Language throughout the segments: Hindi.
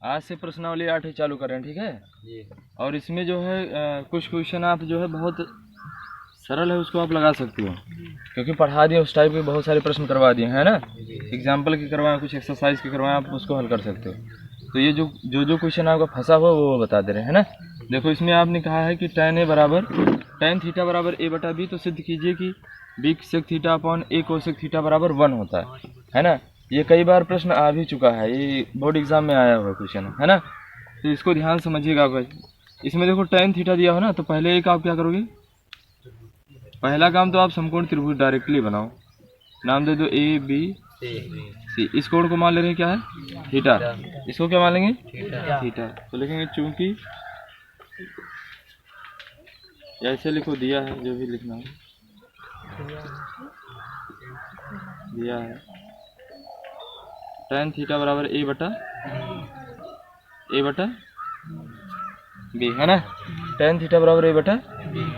आज से प्रश्नावली 8 ही चालू करें, ठीक है। और इसमें जो है कुछ क्वेश्चन आप जो है बहुत सरल है उसको आप लगा सकते हो, क्योंकि पढ़ा दिए उस टाइप के बहुत सारे प्रश्न करवा दिए हैं ना। एग्जाम्पल के करवाएं, कुछ एक्सरसाइज के करवाएं, आप उसको हल कर सकते हो। तो ये जो क्वेश्चन आपका फंसा हुआ वो बता दे रहे हैं ना। देखो इसमें आपने कहा है कि tan थीटा बराबर a बटा बी, तो सिद्ध कीजिए कि b sec theta upon a cosec theta बराबर 1 होता है ना। ये कई बार प्रश्न आ भी चुका है, ये बोर्ड एग्जाम में आया हुआ क्वेश्चन है ना। तो इसको ध्यान समझिएगा भाई। इसमें देखो tan थीटा दिया हो ना, तो पहले एक आप क्या करोगे, पहला काम तो आप समकोण त्रिभुज डायरेक्टली बनाओ। नाम दे दो ए बी सी। इस कोण को मान ले रहे हैं क्या है, थीटा। इसको क्या मान लेंगे, थीटा। तो लिखेंगे चूंकि ऐसे लिखो, दिया है जो भी लिखना है, दिया है tan थीटा बराबर a बटा बी है ना। tan थीटा बराबर a बटा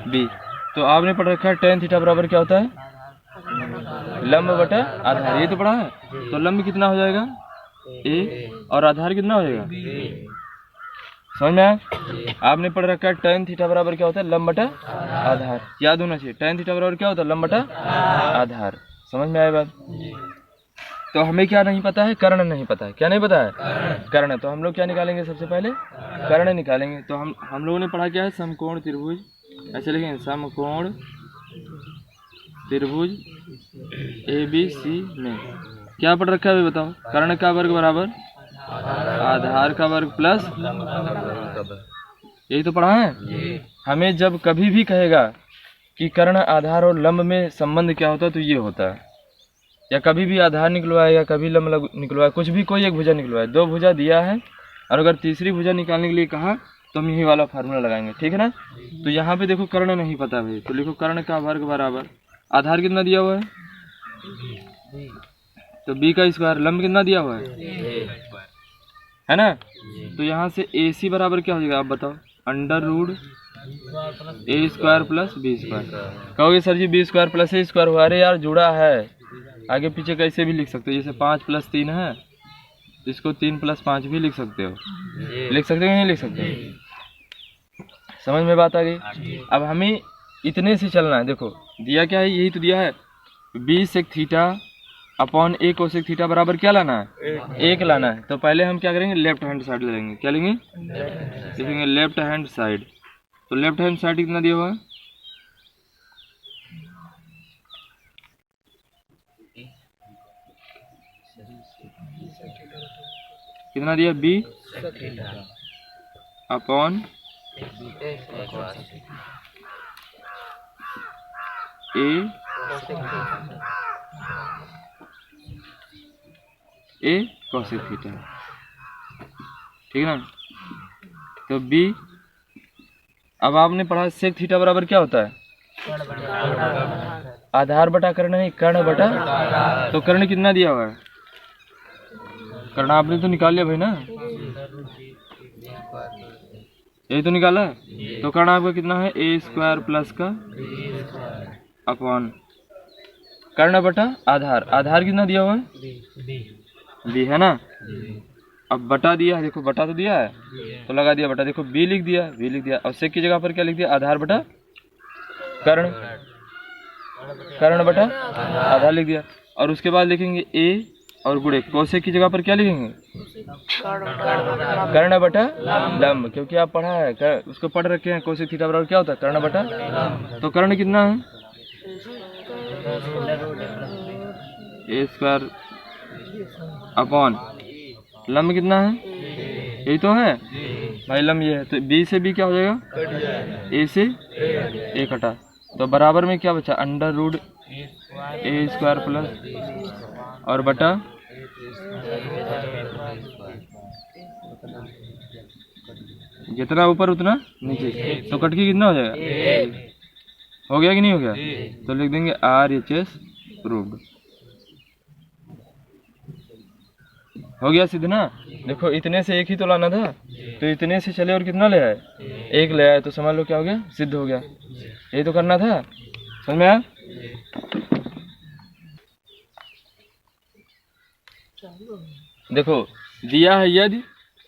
बी। तो आपने पढ़ रखा है tan थीटा बराबर क्या होता है, लंब बटा आधार, ये तो पढ़ा है। तो लंब कितना हो जाएगा a, और आधार कितना हो जाएगा, समझ में आया। आपने पढ़ रखा है tan थीटा बराबर क्या होता है, लंब बटा आधार, याद होना चाहिए। tan थीटा बराबर क्या होता है, लंब बटा आधार। समझ में आया बात। तो हमें क्या नहीं पता है, कर्ण नहीं पता है। क्या नहीं पता है, कर्ण। तो हम लोग क्या निकालेंगे, सबसे पहले कर्ण निकालेंगे। तो हम लोगों ने पढ़ा क्या है, समकोण त्रिभुज, ऐसे लिखेंगे समकोण त्रिभुज ABC में क्या पढ़ रखा है अभी बताओ, कर्ण का वर्ग बराबर आधार का वर्ग प्लस, यही तो पढ़ा है। हमें जब कभी भी कहेगा कि कर्ण आधार और लंब में संबंध क्या होता है, तो ये होता है। या कभी भी आधार निकलवाए या कभी लंब निकलवाए, कुछ भी कोई एक भुजा निकलवाए, दो भुजा दिया है और अगर तीसरी भुजा निकालने के लिए कहा तो हम यही वाला फार्मूला लगाएंगे, ठीक है ना। तो यहाँ पे देखो कर्ण नहीं पता भाई, तो लिखो कर्ण का वर्ग बराबर आधार कितना दिया हुआ है, तो b का स्क्वायर, लंब कितना दिया हुआ है ना। तो यहाँ से AC बराबर क्या हो जाएगा आप बताओ, under root a square plus b square. कहोगे sir ji b square plus a square हुआ, अरे यार जुड़ा है, आगे पीछे कैसे भी लिख सकते हो। जैसे 5 + 3 है, इसको 3 + 5 भी लिख सकते हो, लिख सकते हो नहीं लिख सकते हो, समझ में बात आ गई। अब हमें इतने से चलना है। देखो दिया क्या है, यही तो दिया है, b sec theta upon a cosec theta बराबर क्या लाना है, एक लाना है। तो पहले हम क्या करेंगे, लेफ्ट हैंड साइड ले लेंगे। क्या लेंगे, लिखेंगे लेफ्ट हैंड साइड। तो लेफ्ट हैंड साइड कितना दिया हुआ है, कितना दिया, b upon a cosec theta, ठीक है ना। तो b, अब आपने पढ़ा सेक थीटा बराबर क्या होता है, आधार बटा कर्ण नहीं, कर्ण बटा। तो कर्ण कितना दिया हुआ है, कर्ण आपने तो निकाल लिया भाई ना, यही तो निकाला है। तो कर्ण आपका कितना है, a स्क्वायर प्लस का अपॉन कर्ण बटा आधार, आधार कितना दिया हुआ है, b है ना। अब बटा दिया है, देखो बटा तो दिया है तो लगा दिया बटा, देखो b लिख दिया, और सेक की जगह पर क्या लिख दिया, आधार बटा कर्ण, कर्ण बटा आधार लिख दिया। और उसके बाद लिखेंगे a और गुणे कोसेक की जगह पर क्या लिखेंगे, कर्ण बटा लंब, क्योंकि आप पढ़ा है, उसको पढ़ रखे हैं, कोसेक थीटा बराबर क्या होता है, कर्ण बटा। तो कर्ण कितना है, a स्क्वायर अपॉन लंब कितना है, यही तो है भाई, लंब ये है। तो b से b क्या हो जाएगा, a से a कटा, तो बराबर में क्या बचा, under root a square plus और बटा जितना ऊपर उतना नीचे, तो कट के कितना हो जाएगा, हो गया कि नहीं हो गया। तो लिख देंगे RHS प्रूव्ड, हो गया सिद्ध ना। देखो इतने से एक ही तो लाना था, तो इतने से चले और कितना ले आए, एक ले आए, तो समझ लो क्या हो गया, सिद्ध हो गया। यही तो करना था, समझ में आया। देखो दिया है यदि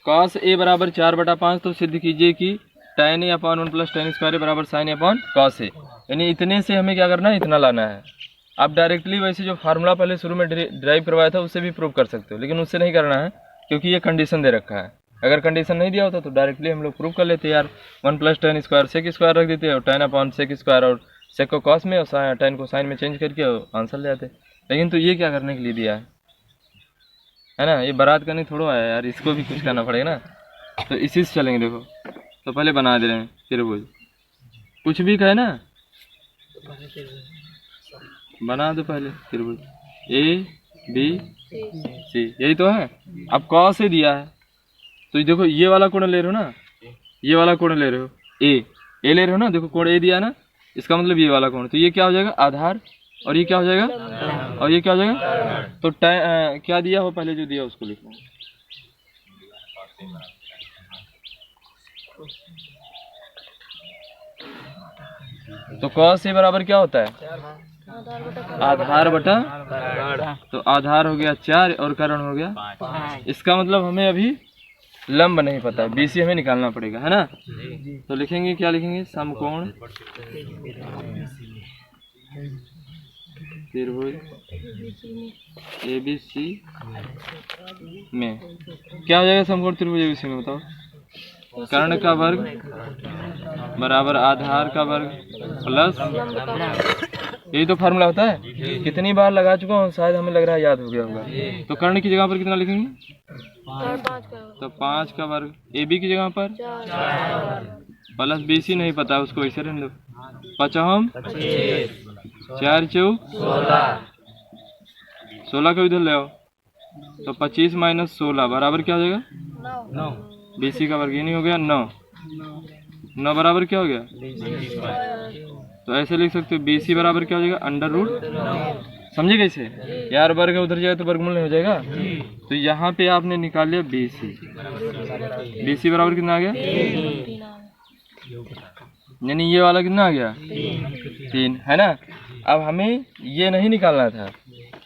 cos a बराबर 4/5, तो सिद्ध कीजिए कि tan a upon 1 plus tan square बराबर sin a upon cos a। यानी इतने से हमें क्या करना है, इतना लाना है। आप डायरेक्टली वैसे जो फार्मूला पहले शुरू में ड्राइव करवाया था उससे भी प्रूव कर सकते हो, लेकिन उससे नहीं करना है क्योंकि ये कंडीशन दे रखा है। अगर कंडीशन नहीं दिया होता तो डायरेक्टली हम लोग प्रूव कर लेते यार, 1 plus tan square sec square रख देते और tan अपॉन सेक स्क्वायर और सेक को कॉस में और tan को साइन में चेंज करके आंसर ले आते। लेकिन तो ये क्या करने के लिए दिया है ना, ये बारात का नहीं थोड़ा आया यार, इसको भी कुछ करना पड़ेगा ना। तो इसी से चलेंगे। देखो तो पहले बना दे रहे हैं त्रिभुज, कुछ भी कहे ना बना दो पहले त्रिभुज ABC, यही तो है। अब कॉस से दिया है तो देखो ये वाला कोण ले रहे हो ना, ये वाला कोण ले रहे हो ए ले रहे हो ना, देखो कोण ए दिया ना, इसका मतलब ये वाला कोण, तो ये क्या हो जाएगा आधार और ये क्या हो जाएगा और ये क्या हो जाएगा। तो क्या दिया हो पहले जो दिया उसको लिखो। तो cos a बराबर क्या होता है, आधार बटा, तो आधार हो गया 4 और कर्ण हो गया 5। इसका मतलब हमें अभी लंब नहीं पता, BC हमें निकालना पड़ेगा, है ना। तो लिखेंगे, क्या लिखेंगे, समकोण त्रिभुज ABC में क्या हो जाएगा, समकोण त्रिभुज ABC में बताओ, कर्ण का वर्ग बराबर आधार का वर्ग प्लस, यही तो फार्मूला होता है। कितनी बार लगा चुका हूँ, शायद हमें लग रहा है याद हो गया होगा। तो कर्ण की जगह पर कितना लिखेंगे, तो 5 का वर्ग, AB की जगह पर प्लस BC नहीं पता उसको वैसे रहने दो, 5 4 चौक 16 को इधर ले आओ, तो 25 माइनस 16 बराबर क्या हो जाएगा 9। BC का वर्ग ये नहीं हो गया 9 बराबर क्या हो गया, तो ऐसे लिख सकते हो BC बराबर क्या हो जाएगा अंडर रूट, समझे कैसे यार, वर्ग उधर जाए तो वर्गमूल नहीं हो जाएगा। तो यहाँ पे आपने निकाल लिया BC बराबर कितना आ गया, यानी ये वाला कितना आ गया 3, है ना। अब हमें ये नहीं निकालना था,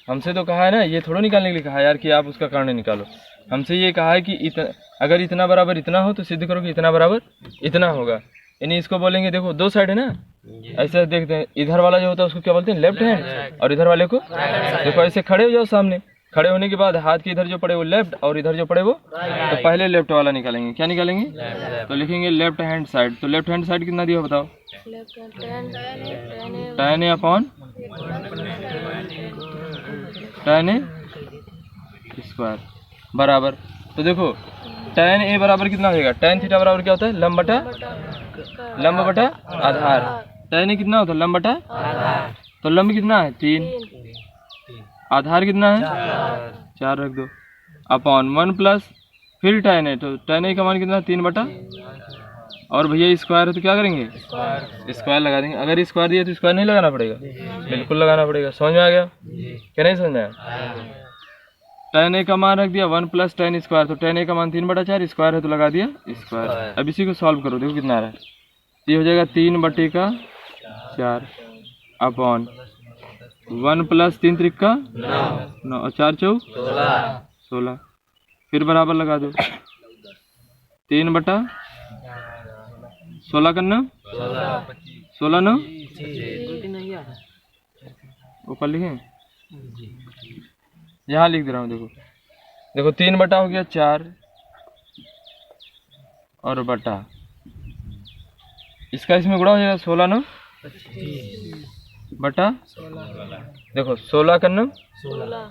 हमसे तो कहा है ना, ये थोड़ा निकालने के लिए कहा है यार कि आप उसका कर्ण निकालो। हमसे ये कहा है कि अगर इतना बराबर इतना हो तो सिद्ध करो कि इतना बराबर इतना होगा। यानी इसको बोलेंगे, देखो दो साइड है ना, ऐसे देखते हैं, इधर वाला जो होता है उसको क्या बोलते हैं लेफ्ट हैंड, और इधर वाले को देखो ऐसे खड़े हो जाओ सामने, खड़े होने के बाद हाथ के इधर जो पड़े वो लेफ्ट और इधर जो पड़े वो, तो पहले लेफ्ट वाला निकालेंगे। क्या निकालेंगे, तो लिखेंगे लेफ्ट हैंड साइड। तो लेफ्ट हैंड साइड कितना दिया बताओ, tan a upon tan a square बराबर, तो देखो tan a बराबर कितना हो जाएगा, tan थीटा बराबर क्या होता है लंब बटा आधार। tan a कितना होता है लंब बटा, तो लंब कितना है 3, आधार कितना है 4 रख दो, अपॉन 1 प्लस फिर tan a, तो tan a का मान कितना 3 बटा, और भैया स्क्वायर है तो क्या करेंगे स्क्वायर लगा देंगे। अगर स्क्वायर दिया तो स्क्वायर नहीं लगाना पड़ेगा, बिल्कुल लगाना पड़ेगा। समझ में आ गया क्या, नहीं समझ में आया। tan a का मान रख दिया 1 प्लस tan स्क्वायर, तो tan a का मान 3/4, स्क्वायर है तो लगा दिया स्क्वायर। अब इसी को सॉल्व करो, देखो कितना आ रहा है, ये हो जाएगा 3/4 अपॉन 1 प्लस 3 त्रिका 9 और 4 चौक 16, फिर बराबर लगा दो 3/16 करना 16 9 ऊपर लिखें, यहाँ लिख दे रहा हूँ। देखो 3 बटा हो गया 4 और बटा, इसका इसमें गुणा हो जाएगा 16 9 बटा, देखो 16 का 9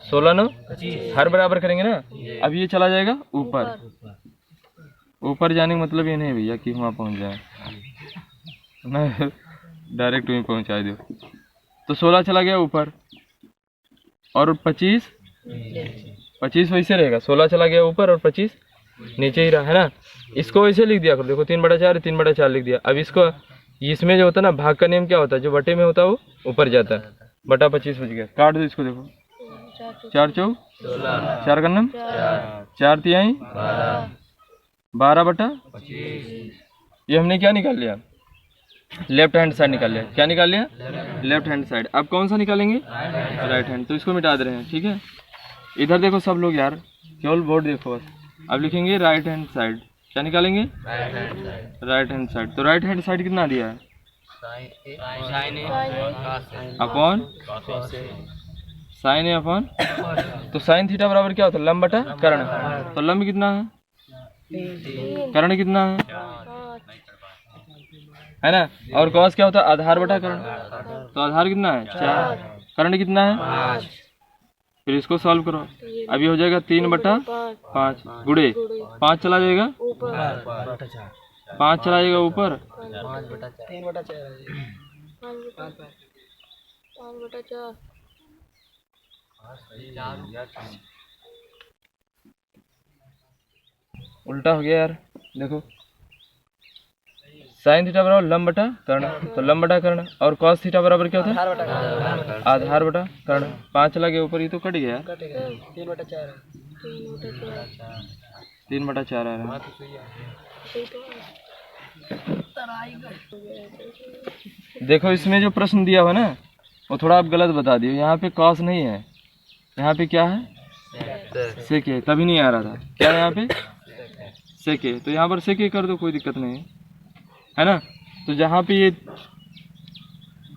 16 9 हर बराबर करेंगे ना। अब ये चला जाएगा ऊपर जाने का मतलब ये नहीं भैया कि वहाँ पहुँच जाए, मैं डायरेक्ट वहीं पहुँचा दो। तो 16 चला गया ऊपर और 25 वैसे रहेगा, 16 चला गया ऊपर और 25 नीचे ही रहा, है ना। इसको वैसे लिख दिया करो, देखो 3/4 3/4 लिख दिया। अब इसको इसमें जो होता है ना भाग का नियम क्या होता है, जो बटे में होता है वो ऊपर जाता है, बटा 25 बच गया, काट दो इसको। देखो 4 चौक 4 का नाम 4 तिहाई 12 बटा, ये हमने क्या निकाल लिया लेफ्ट हैंड साइड निकाल लिया। क्या निकाल लिया लेफ्ट हैंड साइड। अब कौन सा निकालेंगे राइट हैंड, तो इसको मिटा दे रहे हैं, ठीक है। इधर देखो सब लोग यार, केवल बोर्ड देखो बस, अब लिखेंगे राइट हैंड साइड, क्या निकालेंगे? Right hand side. तो राइट हैंड साइड कितना दिया है? अपॉन साइन ए अपॉन, तो साइन थीटा बराबर क्या होता है? लंब बटा कर्ण। तो लंब कितना है? कर्ण कितना है ना? और कॉस क्या होता है? आधार बटा कर्ण। तो आधार कितना है? 4। कर्ण कितना है? 5। फिर इसको सॉल्व करो। अब ये हो जाएगा 3/5 गुणे 5 चला जाएगा, 5 चला जाएगा ऊपर, 5/4 उल्टा हो गया यार। देखो साइन थीटा बराबर लंब बटा कर्ण, तो लंब बटा कर्ण। और कॉस थीटा बराबर क्या होता है? आधार बटा कर्ण। 5 चला गया ऊपर, ये तो कट गया। 3/4 आ रहा है। देखो इसमें जो प्रश्न दिया हुआ ना वो थोड़ा आप गलत बता दिए। यहाँ पे कॉस नहीं है, यहाँ पे क्या है? सेक है। तभी नहीं आ रहा था। क्या है यहाँ पे? सेक है। तो यहाँ पर सेक कर दो, कोई दिक्कत नहीं है ना? तो जहाँ पे ये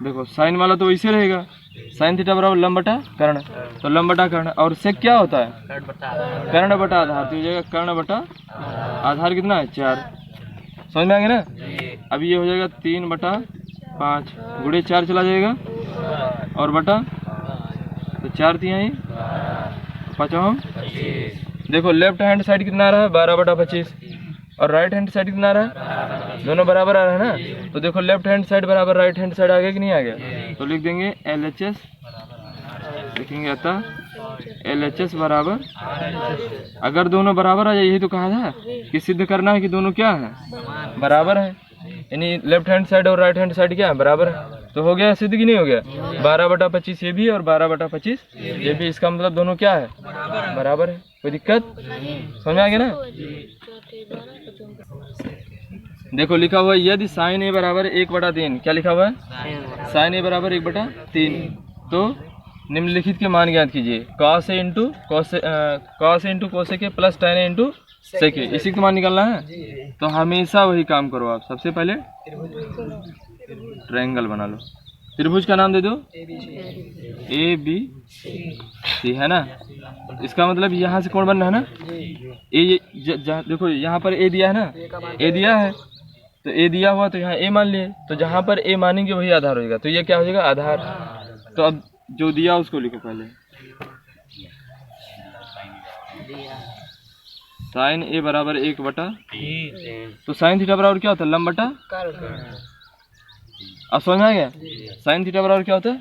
देखो साइन वाला तो वैसे रहेगा, साइन थीटा बराबर लंब बटा कर्ण, तो लंब बटा कर्ण। और सेक क्या होता है? कर्ण बटा आधार। तो हो जाएगा कर्ण बटा आधार कितना है? 4। समझ में आ गया ना? अब ये हो जाएगा 3/5 गुणे 4 चला जाएगा और बटा, तो 4 तिहाई 5। देखो लेफ्ट हैंड साइड कितना आ रहा है? 12/25। और राइट हैंड साइड कितना आ रहा है? दोनों बराबर आ रहा है ना? तो देखो लेफ्ट हैंड साइड बराबर राइट हैंड साइड आ गया कि नहीं आ गया? तो लिख देंगे LHS, लिखेंगे अतः LHS बराबर, अगर दोनों बराबर आ जाए, यही तो कहा था कि सिद्ध करना है कि दोनों क्या है? बराबर है। यानी लेफ्ट हैंड साइड और राइट हैंड साइड क्या है? बराबर है। तो हो गया सिद्ध कि नहीं हो गया? 12/25 ये भी और 12/25 ये भी। इसका मतलब दोनों क्या है? बराबर है। कोई दिक्कत? समझ में आ गया ना? देखो लिखा हुआ है यदि साइन ए बराबर 1/3, क्या लिखा हुआ है? साइन ए बराबर 1/3, तो निम्नलिखित के मान ज्ञात कीजिए। Cos A into cosec plus tan A into sec ए, इसी का मान निकालना है। तो हमेशा वही काम करो आप। सबसे पहले ट्रायंगल बना लो, त्रिभुज का नाम दे दो ABC, है ना? इसका मतलब यहाँ से कौन बन रहा है ना? ए, देखो यहाँ पर ए दिया है ना, ए दिया है, तो ए दिया हुआ तो यहाँ ए मान लिए, तो जहाँ पर ए मानेंगे वही आधार होगा। तो ये क्या हो जाएगा? आधार। तो अब जो दिया उसको लिखो पहले। साइन ए बराबर 1/, तो साइन थीटा बराबर क्या होता है? लंब बटा। अब समझ में आ गया? साइन थीटा बराबर क्या होता है?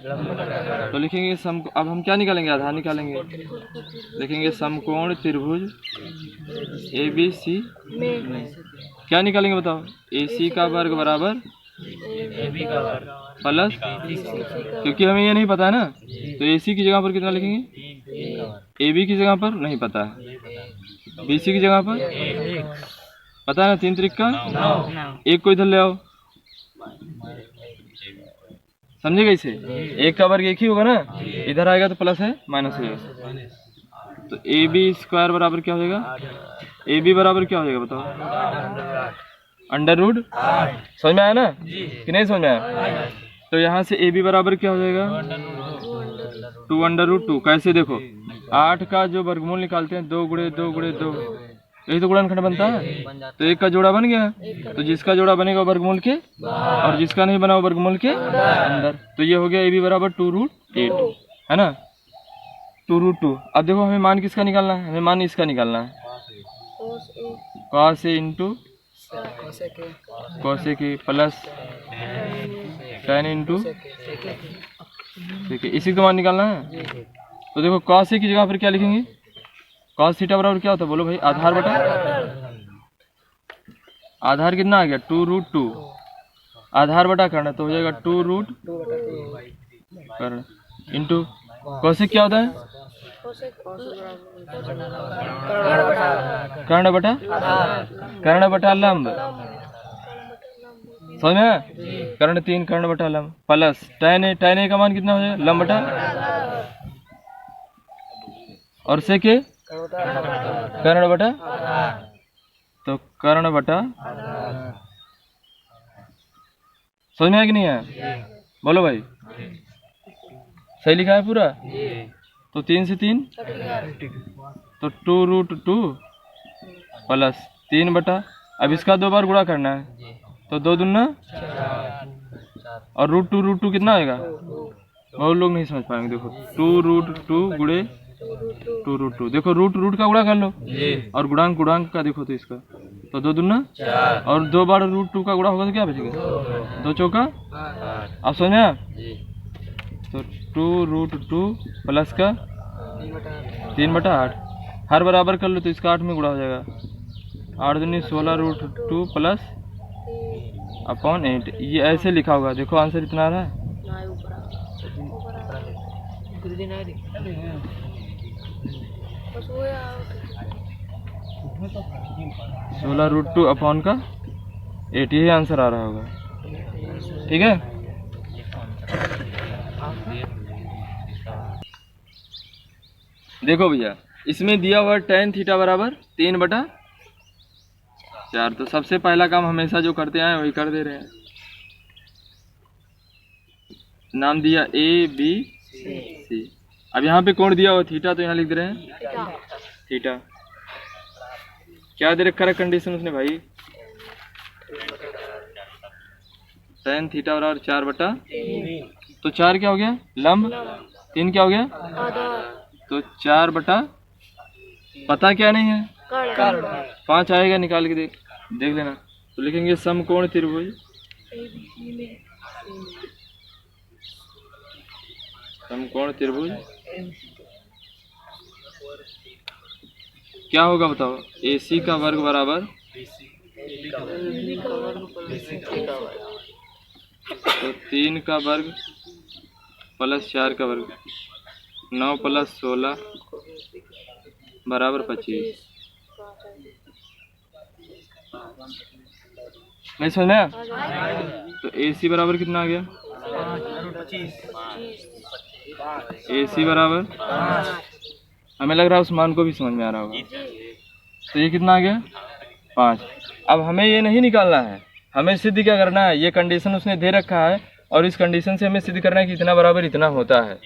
तो लिखेंगे सम, अब हम क्या निकालेंगे? आधार निकालेंगे। लिखेंगे समकोण त्रिभुज ABC में क्या निकालेंगे बताओ? AC का वर्ग बराबर प्लस, क्योंकि हमें ये नहीं पता है ना, तो AC की जगह पर कितना लिखेंगे? AB की जगह पर नहीं पता है, BC की जगह पर पता है ना? 3 त्रिक का 1 को इधर ले आओ। समझे कैसे? 1 का वर्ग 1 ही होगा ना, इधर आएगा तो प्लस है माइनस हो जाएगा। तो AB² बराबर क्या हो जाएगा? AB बराबर क्या हो जाएगा बताओ? √। समझ में आया ना कि नहीं समझ में आया? तो यहाँ से AB बराबर क्या हो जाएगा? 2√2। कैसे? देखो 8 का जो वर्गमूल निकालते हैं 2 गुणे 2 गुणे 2, यही तो गुणनखंड बनता है। तो 1 का जोड़ा बन गया, तो जिसका जोड़ा बनेगा वर्गमूल के, और जिसका नहीं बना वर्गमूल के अंदर। तो ये हो गया AB बराबर 2√8, है ना? 2√2। अब देखो हमें मान किसका निकालना है? हमें मान इसका निकालना है, cos A into cosec A plus tan into ठीक है, इसी का मान निकालना है। तो देखो cos A की जगह पर क्या लिखेंगे? cos थीटा बराबर क्या होता है बोलो भाई? आधार बटा आधार कितना आ गया? 2√2 आधार बटा कर्ण, तो हो जाएगा 2√2 कर्ण इंटू कोसेक क्या होता है? कर्ण बटा लंब। समझ में? कर्ण 3 कर्ण बटा लंब प्लस tan ए का मान कितना हो जाएगा? लंब बटा, और सेक ए कर्ण बटा, तो कर्ण बटा, समझ में आया कि नहीं आया? बोलो भाई, सही लिखा है पूरा? तो 3 से 3 तो 2√2 प्लस 3 बटा, अब इसका 2 बार गुणा करना है तो 2 दूना और √2 कितना आएगा? बहुत लोग नहीं समझ पाएंगे। देखो 2√2 गुणे 2√2, देखो रूट का गुणा कर लो और गुणांक का देखो तो इसका तो 2 दूना और 2 बार √2 का गुणा होगा तो क्या बचेगा? 2 चौका, आप समझ में? तो 2√2 प्लस का 3/8, हर बराबर कर लो तो इसका 8 में गुणा हो जाएगा। 8 दूनी 16√2 प्लस अपॉन 8, ये ऐसे लिखा होगा। देखो आंसर इतना आ रहा है। 16√2 अपॉन का 8, यही आंसर आ रहा होगा। ठीक है, देखो भैया इसमें दिया हुआ tan थीटा बराबर 3/4, तो सबसे पहला काम हमेशा जो करते आए वही कर दे रहे हैं। नाम दिया ABC, अब यहाँ पे कोण दिया हुआ थीटा, तो यहाँ लिख दे रहे हैं थीटा। क्या दे रखा है कंडीशन उसने भाई? tan थीटा बराबर 4/3, तो 4 क्या हो गया? लंब। 3 क्या हो गया? तो 4/, पता क्या नहीं है? 5 आएगा, निकाल के देख लेना। तो लिखेंगे समकोण त्रिभुज, समकोण त्रिभुज क्या होगा बताओ? AC का वर्ग बराबर तो 3 का वर्ग प्लस 4 का वर्ग, 9 प्लस 16 बराबर 25। नहीं समझ में आया? तो AC बराबर कितना आ गया? AC बराबर, हमें लग रहा है उस मान को भी समझ में आ रहा होगा। तो ये कितना आ गया? 5। अब हमें ये नहीं निकालना है, हमें सिद्ध क्या करना है? ये कंडीशन उसने दे रखा है और इस कंडीशन से हमें सिद्ध करना है कि इतना बराबर इतना होता है,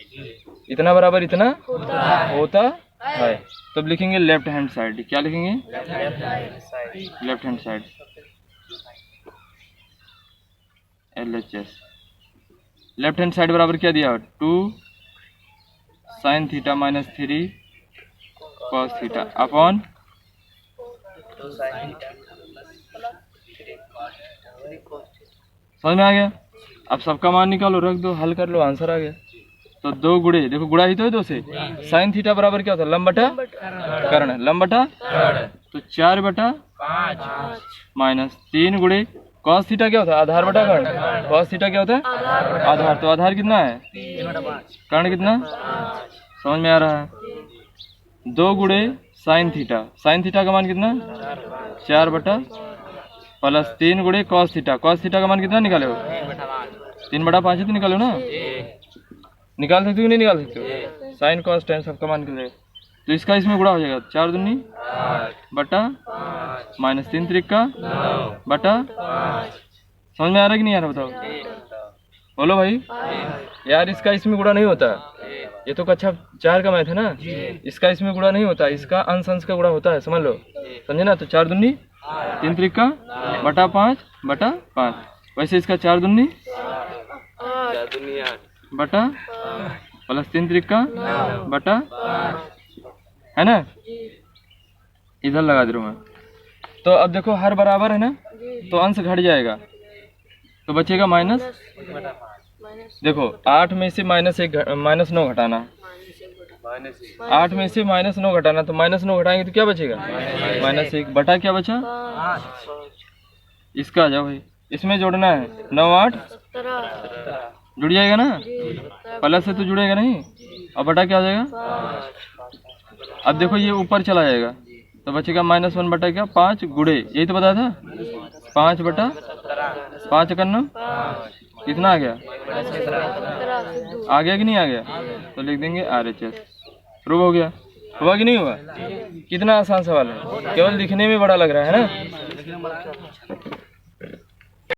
इतना बराबर इतना होता है। तो अब लिखेंगे लेफ्ट हैंड साइड। क्या लिखेंगे? Left hand side, LHS। Left hand side बराबर क्या दिया? 2 sin theta minus 3 cos theta upon समझ में आ गया? अब सबका मान निकालो, रख दो, हल कर लो, आंसर आ गया। तो 2 गुणे, देखो गुणा ही तो है 2 से। sin थीटा बराबर क्या होता है? लंब बटा कर्ण, लंब बटा तो 4/5 माइनस 3 गुणे cos थीटा क्या होता है? आधार बटा कर्ण। cos थीटा क्या होता है? आधार। तो आधार कितना है? कर्ण कितना? समझ में आ रहा है? 2 गुणे sin थीटा, sin थीटा का मान कितना? 4/, प्लस 3 गुणे cos थीटा, cos थीटा का मान कितना निकाले हो? 3/5 ही तो निकालो ना। निकाल सकते हो नहीं निकाल सकते हो? sin cos tan सबका मान निकलेगा, तो इसका इसमें गुणा हो जाएगा। 4 दूनी बटा माइनस 3 त्रिका बटा। समझ में आ रहा है कि नहीं आ रहा? बताओ, बोलो भाई। यार इसका इसमें गुणा नहीं होता, ये तो कक्षा 4 का मैथ है ना, इसका इसमें गुणा नहीं होता, इसका अंश अंश का गुणा होता है, समझ लो, समझे ना? तो 4 दूनी 3 त्रिका बटा 5/5, वैसे इसका 4 दूनी बटा प्लस 3 त्रिका बटा, है ना? इधर लगा दे रहा हूँ मैं। तो अब देखो हर बराबर है ना, तो अंश घट जाएगा तो बचेगा माइनस। देखो 8 में से -9 घटाना, 8 में से -9 घटाना, तो -9 घटाएंगे तो क्या बचेगा? -1 बटा क्या बचा? इसका आ जाओ भाई, इसमें जोड़ना है। 9 8 जुड़ जाएगा ना, प्लस से तो जुड़ेगा नहीं, और बटा क्या हो जाएगा? अब देखो ये ऊपर चला जाएगा तो बचेगा -1 बटा क्या? 5 गुणे, यही तो बताया था, 5/5 करना कितना आ गया? आ गया कि नहीं आ गया? तो लिख देंगे RHS, प्रूव हो गया। हुआ कि नहीं हुआ? कितना आसान सवाल है, केवल दिखने में बड़ा लग रहा है ना।